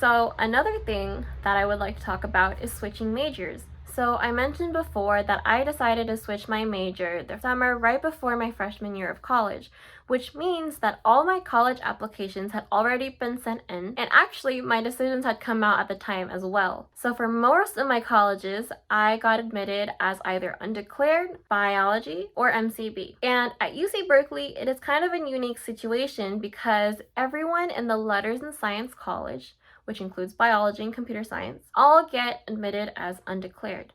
So another thing that I would like to talk about is switching majors. So I mentioned before that I decided to switch my major the summer right before my freshman year of college, which means that all my college applications had already been sent in, and actually my decisions had come out at the time as well. So for most of my colleges, I got admitted as either undeclared, biology, or MCB. And at UC Berkeley, it is kind of a unique situation because everyone in the Letters and Science College, which includes biology and computer science, all get admitted as undeclared.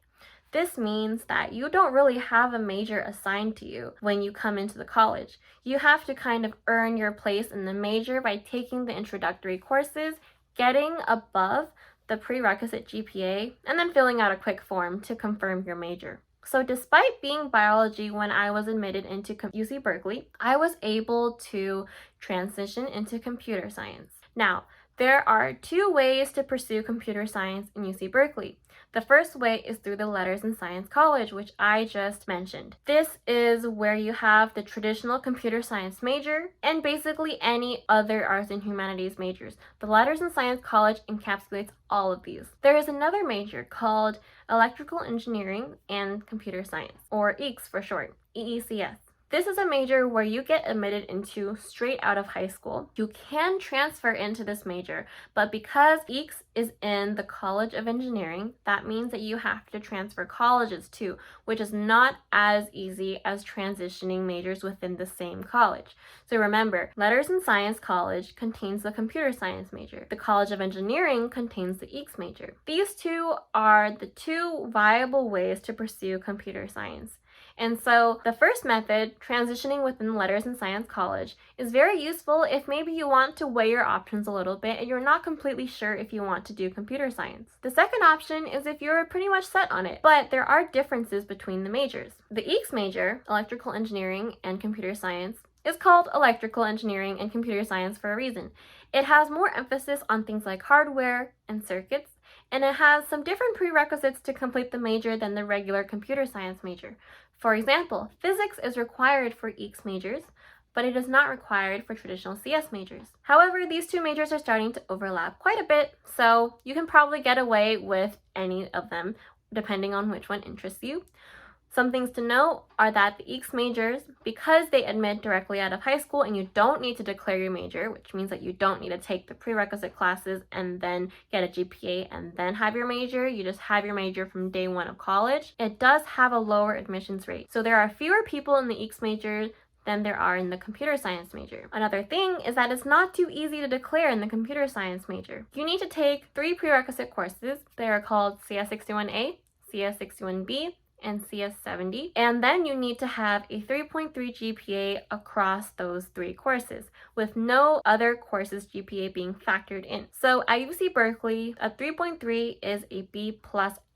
This means that you don't really have a major assigned to you when you come into the college. You have to kind of earn your place in the major by taking the introductory courses, getting above the prerequisite GPA, and then filling out a quick form to confirm your major. So despite being biology when I was admitted into UC Berkeley, I was able to transition into computer science. Now, there are two ways to pursue computer science in UC Berkeley. The first way is through the Letters and Science College, which I just mentioned. This is where you have the traditional computer science major and basically any other arts and humanities majors. The Letters and Science College encapsulates all of these. There is another major called Electrical Engineering and Computer Science, or EECS for short, EECS. This is a major where you get admitted into straight out of high school. You can transfer into this major, but because EECS is in the College of Engineering, that means that you have to transfer colleges too, which is not as easy as transitioning majors within the same college. So remember, Letters and Science College contains the computer science major. The College of Engineering contains the EECS major. These two are the two viable ways to pursue computer science. And so the first method, transitioning within Letters and Science College, is very useful if maybe you want to weigh your options a little bit and you're not completely sure if you want to do computer science. The second option is if you're pretty much set on it, but there are differences between the majors. The EECS major, Electrical Engineering and Computer Science, is called Electrical Engineering and Computer Science for a reason. It has more emphasis on things like hardware and circuits, and it has some different prerequisites to complete the major than the regular computer science major. For example, physics is required for EECS majors, but it is not required for traditional CS majors. However, these two majors are starting to overlap quite a bit, so you can probably get away with any of them, depending on which one interests you. Some things to note are that the EECS majors, because they admit directly out of high school and you don't need to declare your major, which means that you don't need to take the prerequisite classes and then get a GPA and then have your major, you just have your major from day one of college, it does have a lower admissions rate. So there are fewer people in the EECS major than there are in the computer science major. Another thing is that it's not too easy to declare in the computer science major. You need to take 3 prerequisite courses. They are called CS61A, CS61B, and CS70, and then you need to have a 3.3 GPA across those 3 courses, with no other courses GPA being factored in. So at UC Berkeley, a 3.3 is a B+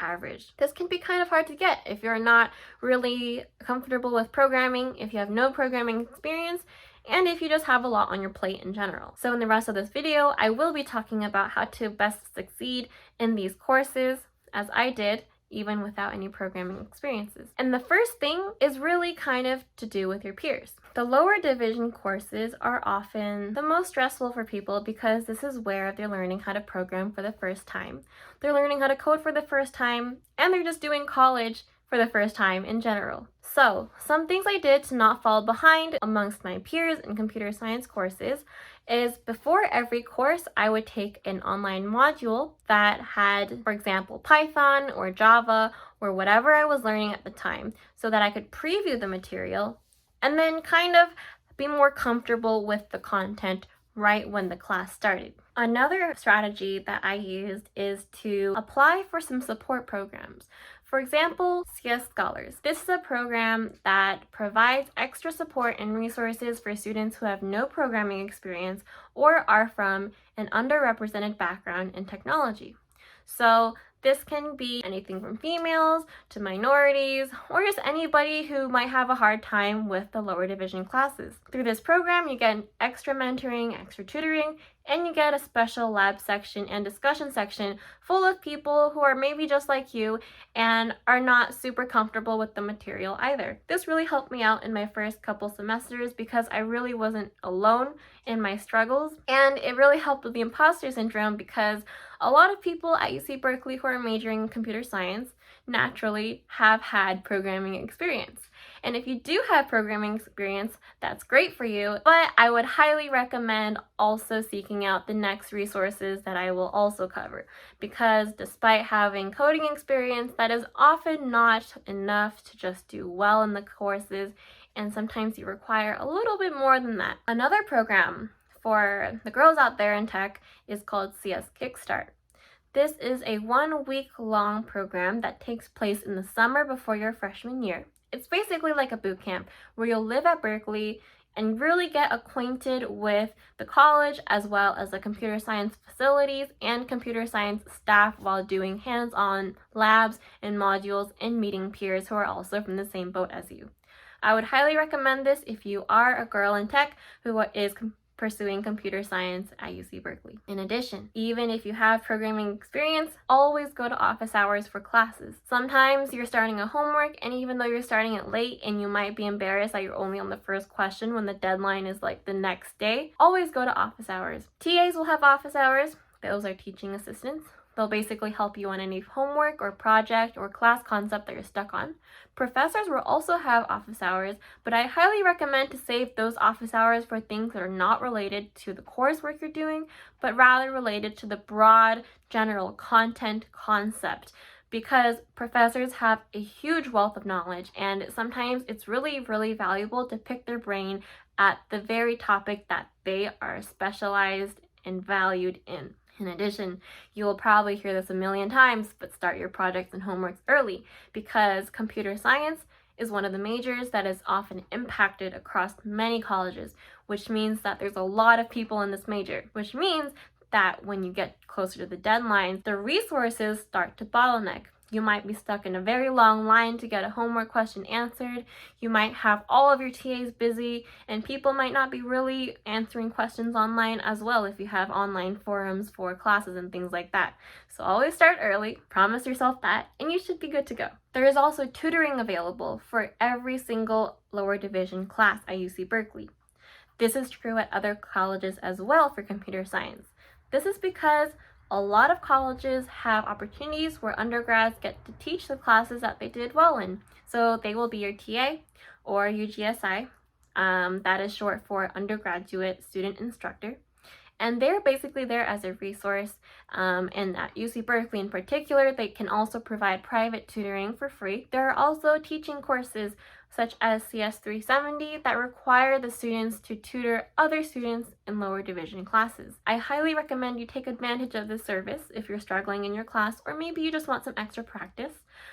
average. This can be kind of hard to get if you're not really comfortable with programming, if you have no programming experience, and if you just have a lot on your plate in general. So in the rest of this video, I will be talking about how to best succeed in these courses, as I did, even without any programming experiences. And the first thing is really kind of to do with your peers. The lower division courses are often the most stressful for people because this is where they're learning how to program for the first time. They're learning how to code for the first time, and they're just doing college for the first time in general. So, some things I did to not fall behind amongst my peers in computer science courses is before every course, I would take an online module that had, for example, Python or Java or whatever I was learning at the time so that I could preview the material and then kind of be more comfortable with the content right when the class started. Another strategy that I used is to apply for some support programs. For example, CS Scholars. This is a program that provides extra support and resources for students who have no programming experience or are from an underrepresented background in technology. So this can be anything from females to minorities or just anybody who might have a hard time with the lower division classes. Through this program, you get extra mentoring, extra tutoring, And you get a special lab section and discussion section full of people who are maybe just like you and are not super comfortable with the material either. This really helped me out in my first couple semesters because I really wasn't alone in my struggles, and it really helped with the imposter syndrome because a lot of people at UC Berkeley who are majoring in computer science naturally have had programming experience. And if you do have programming experience, that's great for you, but I would highly recommend also seeking out the next resources that I will also cover, because despite having coding experience, that is often not enough to just do well in the courses, and sometimes you require a little bit more than that. Another program for the girls out there in tech is called CS Kickstart. This is a 1-week-long program that takes place in the summer before your freshman year. It's basically like a boot camp where you'll live at Berkeley and really get acquainted with the college as well as the computer science facilities and computer science staff while doing hands-on labs and modules and meeting peers who are also from the same boat as you. I would highly recommend this if you are a girl in tech who is pursuing computer science at UC Berkeley. In addition, even if you have programming experience, always go to office hours for classes. Sometimes you're starting a homework, and even though you're starting it late and you might be embarrassed that you're only on the first question when the deadline is like the next day, always go to office hours. TAs will have office hours. Those are teaching assistants. They'll basically help you on any homework or project or class concept that you're stuck on. Professors will also have office hours, but I highly recommend to save those office hours for things that are not related to the coursework you're doing, but rather related to the broad general content concept, because professors have a huge wealth of knowledge, and sometimes it's really, really valuable to pick their brain at the very topic that they are specialized and valued in. In addition, you will probably hear this a million times, but start your projects and homeworks early, because computer science is one of the majors that is often impacted across many colleges, which means that there's a lot of people in this major, which means that when you get closer to the deadline, the resources start to bottleneck. You might be stuck in a very long line to get a homework question answered. You might have all of your TAs busy, and people might not be really answering questions online as well if you have online forums for classes and things like that. So always start early, promise yourself that, and you should be good to go. There is also tutoring available for every single lower division class at UC Berkeley. This is true at other colleges as well for computer science. This is because a lot of colleges have opportunities where undergrads get to teach the classes that they did well in. So they will be your TA or UGSI. That is short for undergraduate student instructor. And they're basically there as a resource. And at UC Berkeley in particular, they can also provide private tutoring for free. There are also teaching courses such as CS 370 that require the students to tutor other students in lower division classes. I highly recommend you take advantage of this service if you're struggling in your class, or maybe you just want some extra practice.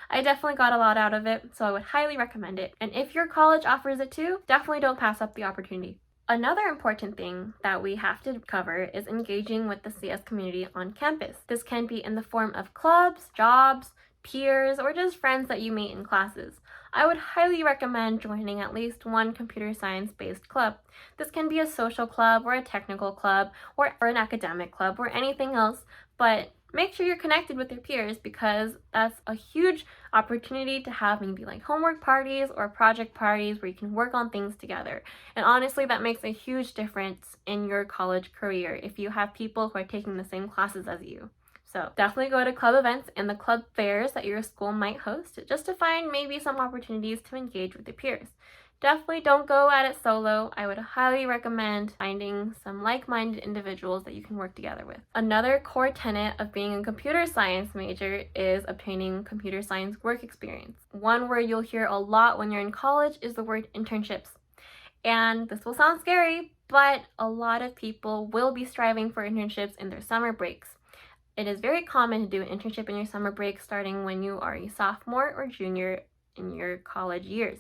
I definitely got a lot out of it, so I would highly recommend it. And if your college offers it too, definitely don't pass up the opportunity. Another important thing that we have to cover is engaging with the CS community on campus. This can be in the form of clubs, jobs, peers, or just friends that you meet in classes. I would highly recommend joining at least one computer science-based club. This can be a social club or a technical club or an academic club or anything else, but make sure you're connected with your peers, because that's a huge opportunity to have maybe like homework parties or project parties where you can work on things together. And honestly, that makes a huge difference in your college career if you have people who are taking the same classes as you. So definitely go to club events and the club fairs that your school might host just to find maybe some opportunities to engage with your peers. Definitely don't go at it solo. I would highly recommend finding some like-minded individuals that you can work together with. Another core tenet of being a computer science major is obtaining computer science work experience. One word you'll hear a lot when you're in college is the word internships. And this will sound scary, but a lot of people will be striving for internships in their summer breaks. It is very common to do an internship in your summer break starting when you are a sophomore or junior in your college years.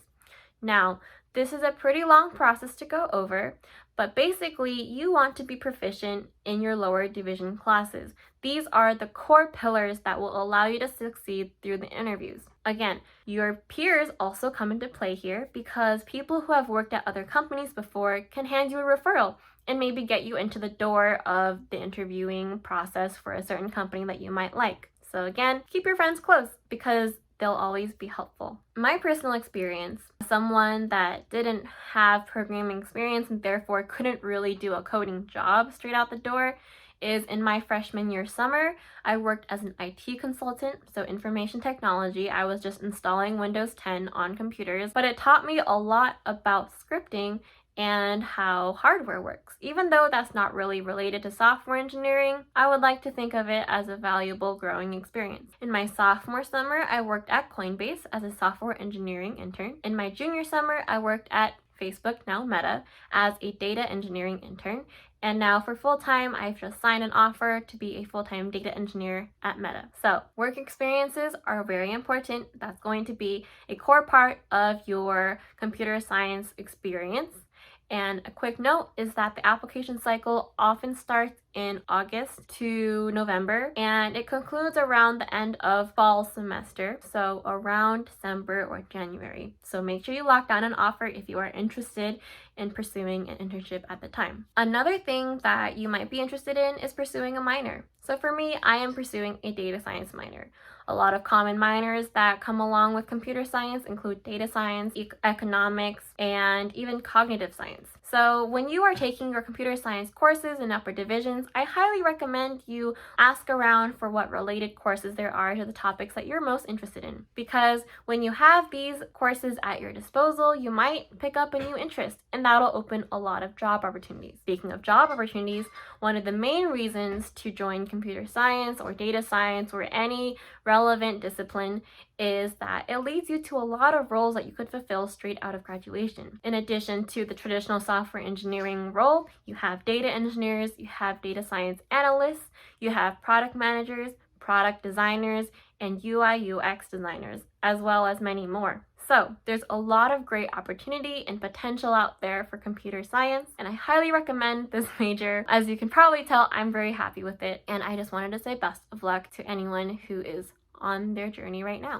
Now, this is a pretty long process to go over, but basically you want to be proficient in your lower division classes. These are the core pillars that will allow you to succeed through the interviews. Again, your peers also come into play here, because people who have worked at other companies before can hand you a referral. and maybe get you into the door of the interviewing process for a certain company that you might like. So again, keep your friends close because they'll always be helpful. My personal experience, someone that didn't have programming experience and therefore couldn't really do a coding job straight out the door, is in my freshman year summer, I worked as an IT consultant, so information technology. I was just installing Windows 10 on computers, but it taught me a lot about scripting and how hardware works. Even though that's not really related to software engineering, I would like to think of it as a valuable growing experience. In my sophomore summer, I worked at Coinbase as a software engineering intern. In my junior summer, I worked at Facebook, now Meta, as a data engineering intern. And now for full-time, I've just signed an offer to be a full-time data engineer at Meta. So work experiences are very important. That's going to be a core part of your computer science experience. And a quick note is that the application cycle often starts in August to November, and it concludes around the end of fall semester, so around December or January. So make sure you lock down an offer if you are interested in pursuing an internship at the time. Another thing that you might be interested in is pursuing a minor. So for me, I am pursuing a data science minor. A lot of common minors that come along with computer science include data science, economics, and even cognitive science. So when you are taking your computer science courses in upper divisions, I highly recommend you ask around for what related courses there are to the topics that you're most interested in. Because when you have these courses at your disposal, you might pick up a new interest, and that'll open a lot of job opportunities. Speaking of job opportunities, one of the main reasons to join computer science or data science or any relevant discipline is that it leads you to a lot of roles that you could fulfill straight out of graduation. In addition to the traditional software engineering role, you have data engineers, you have data science analysts, you have product managers, product designers, and UI UX designers, as well as many more. So there's a lot of great opportunity and potential out there for computer science, and I highly recommend this major. As you can probably tell, I'm very happy with it, and I just wanted to say best of luck to anyone who is on their journey right now.